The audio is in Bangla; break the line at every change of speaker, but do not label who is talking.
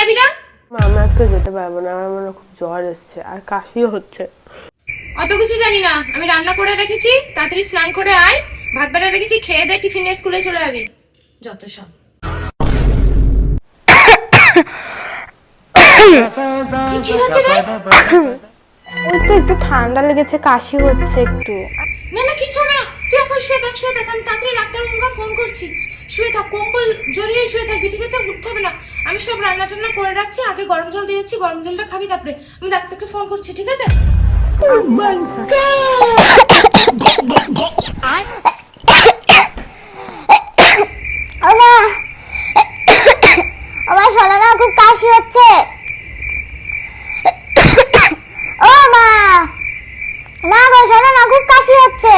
যাবি না?
আমি আজকে যেতে পারবো না, আমার মনে খুব জ্বর এসছে আর কাশিও হচ্ছে।
অত কিছু জানি না, আমি রান্না করে রেখেছি, তাড়াতাড়ি স্নান করে আয়। ভাত বেড়ে রেখেছি, খেয়ে দে, টিফিন নিয়ে স্কুলে চলে যাবি। যত সব। কি হচ্ছে রে?
ওই তো একটু ঠান্ডা লেগেছে, কাশি হচ্ছে একটু।
না না, কিছু হবে না, তুই এখন শুয়ে থাক, শুয়ে থাক। আমি তাড়াতাড়ি ডাক্তার বাবুকে ফোন করছি। শুয়ে থাক, কম্বল জড়িয়ে শুয়ে থাকবি, ঠিক আছে? উঠতে হবে না। আমি সব রান্না টান্না করে রাখছি, আগে গরম জল দিয়ে দিচ্ছি, গরম জলটা খাবি, তারপরে আমি ডাক্তারকে ফোন করছি, ঠিক আছে?
আমার শোনো না, খুব কাশি হচ্ছে। ও মা, না গো শোনো না, খুব কাশি হচ্ছে।